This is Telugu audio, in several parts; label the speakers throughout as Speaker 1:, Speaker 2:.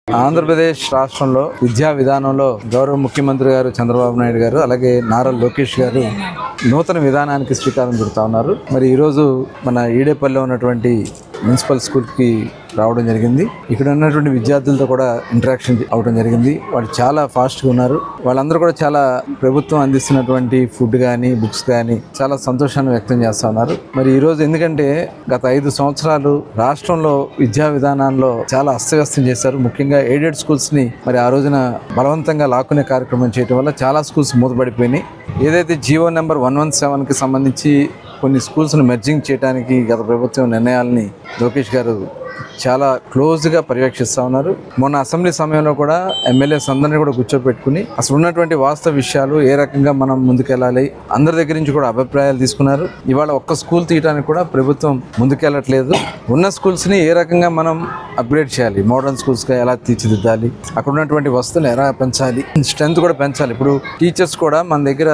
Speaker 1: ఆంధ్రప్రదేశ్ రాష్ట్రంలో విద్యా విధానంలో గౌరవ ముఖ్యమంత్రి గారు చంద్రబాబు నాయుడు గారు అలాగే నారా లోకేష్ గారు నూతన విధానానికి శ్రీకారం చుడతా ఉన్నారు. మరి ఈరోజు మన ఈడేపల్లిలో ఉన్నటువంటి మున్సిపల్ స్కూల్కి రావడం జరిగింది. ఇక్కడ ఉన్నటువంటి విద్యార్థులతో కూడా ఇంటరాక్షన్ అవడం జరిగింది. వాళ్ళు చాలా ఫాస్ట్గా ఉన్నారు. వాళ్ళందరూ కూడా చాలా ప్రభుత్వం అందిస్తున్నటువంటి ఫుడ్ కానీ బుక్స్ కానీ చాలా సంతోషాన్ని వ్యక్తం చేస్తూ ఉన్నారు. మరి ఈరోజు ఎందుకంటే గత 5 సంవత్సరాలు రాష్ట్రంలో విద్యా విధానాల్లో చాలా అస్తవ్యస్తం చేశారు. ముఖ్యంగా ఎయిడెడ్ స్కూల్స్ని మరి ఆ రోజున బలవంతంగా లాక్కునే కార్యక్రమం చేయడం వల్ల చాలా స్కూల్స్ మూతపడిపోయినాయి. ఏదైతే జీవో నెంబర్ 117కి సంబంధించి కొన్ని స్కూల్స్ను మెర్జింగ్ చేయడానికి గత ప్రభుత్వం నిర్ణయాలని లోకేష్ గారు చాలా క్లోజ్గా పర్యవేక్షిస్తూ ఉన్నారు. మొన్న అసెంబ్లీ సమయంలో కూడా ఎమ్మెల్యేస్ అందరినీ కూడా కూర్చోపెట్టుకుని అసలు ఉన్నటువంటి వాస్తవ విషయాలు ఏ రకంగా మనం ముందుకెళ్ళాలి అందరి దగ్గర నుంచి కూడా అభిప్రాయాలు తీసుకున్నారు. ఇవాళ ఒక్క స్కూల్ తీయడానికి కూడా ప్రభుత్వం ముందుకెళ్ళట్లేదు. ఉన్న స్కూల్స్ని ఏ రకంగా మనం అప్గ్రేడ్ చేయాలి, మోడర్న్ స్కూల్స్గా ఎలా తీర్చిదిద్దాలి, అక్కడ ఉన్నటువంటి వస్తువులు ఎలా పెంచాలి, స్ట్రెంత్ కూడా పెంచాలి. ఇప్పుడు టీచర్స్ కూడా మన దగ్గర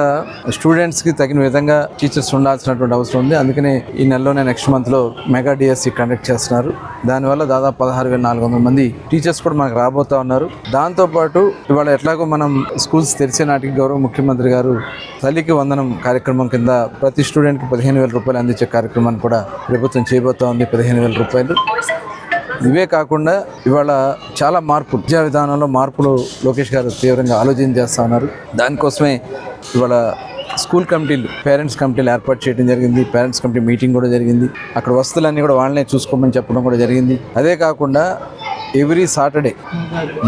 Speaker 1: స్టూడెంట్స్కి తగిన విధంగా టీచర్స్ ఉండాల్సినటువంటి అవసరం ఉంది. అందుకనే ఈ నెలలోనే నెక్స్ట్ మంత్లో మెగా డిఎస్సి కండక్ట్ చేస్తున్నారు. దానివల్ల దాదాపు 16,400 మంది టీచర్స్ కూడా మనకు రాబోతా ఉన్నారు. దాంతోపాటు ఇవాళ ఎట్లాగో మనం స్కూల్స్ తెరిచే నాటికి గౌరవ ముఖ్యమంత్రి గారు తల్లికి వందనం కార్యక్రమం కింద ప్రతి స్టూడెంట్కి 15,000 రూపాయలు అందించే కార్యక్రమాన్ని కూడా ప్రభుత్వం చేయబోతా ఉంది. 15,000 రూపాయలు. ఇవే కాకుండా ఇవాళ చాలా మార్పులు విద్యా విధానంలో మార్పులు లోకేష్ గారు తీవ్రంగా ఆలోచన చేస్తూ ఉన్నారు. దానికోసమే ఇవాళ స్కూల్ కమిటీలు పేరెంట్స్ కమిటీలు ఏర్పాటు చేయడం జరిగింది. పేరెంట్స్ కమిటీ మీటింగ్ కూడా జరిగింది. అక్కడ వస్తువులన్నీ కూడా వాళ్ళనే చూసుకోమని చెప్పడం కూడా జరిగింది. అదే కాకుండా every Saturday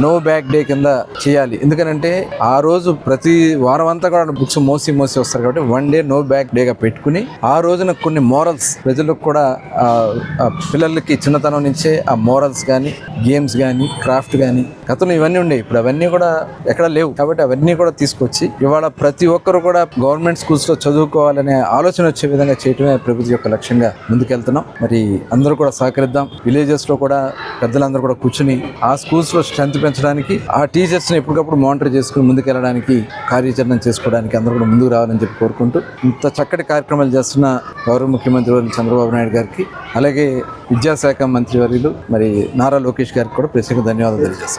Speaker 1: no bag day కింద చేయాలి. ఎందుకనంటే ఆ రోజు ప్రతి వారం అంతా కూడా బుక్స్ మోసి వస్తారు కాబట్టి 1 డే నో బ్యాగ్ డేగా పెట్టుకుని ఆ రోజున కొన్ని మోరల్స్ ప్రజలకు కూడా పిల్లలకి చిన్నతనం నుంచే ఆ మోరల్స్ కానీ గేమ్స్ కానీ క్రాఫ్ట్ కానీ గతంలో ఇవన్నీ ఉండేవి. ఇప్పుడు అవన్నీ కూడా ఎక్కడ లేవు. కాబట్టి అవన్నీ కూడా తీసుకొచ్చి ఇవాళ ప్రతి ఒక్కరు కూడా గవర్నమెంట్ స్కూల్స్లో చదువుకోవాలనే ఆలోచన వచ్చే విధంగా చేయటమే ప్రభుత్వం యొక్క లక్ష్యంగా ముందుకెళ్తున్నాం. మరి అందరూ కూడా సహకరిద్దాం. విలేజెస్లో కూడా పెద్దలందరూ కూడా కూర్చుని ఆ స్కూల్స్లో స్ట్రెంత్ పెంచడానికి ఆ టీచర్స్ని ఎప్పటికప్పుడు మానిటర్ చేసుకుని ముందుకెళ్ళడానికి కార్యాచరణ చేసుకోవడానికి అందరూ కూడా ముందుకు రావాలని చెప్పి కోరుకుంటూ ఇంత చక్కటి కార్యక్రమాలు చేస్తున్న గౌరవ ముఖ్యమంత్రి వర్యులు చంద్రబాబు నాయుడు గారికి అలాగే విద్యాశాఖ మంత్రి వర్యులు మరి నారా లోకేష్ గారికి కూడా ప్రత్యేక ధన్యవాదాలు తెలియజేస్తాం.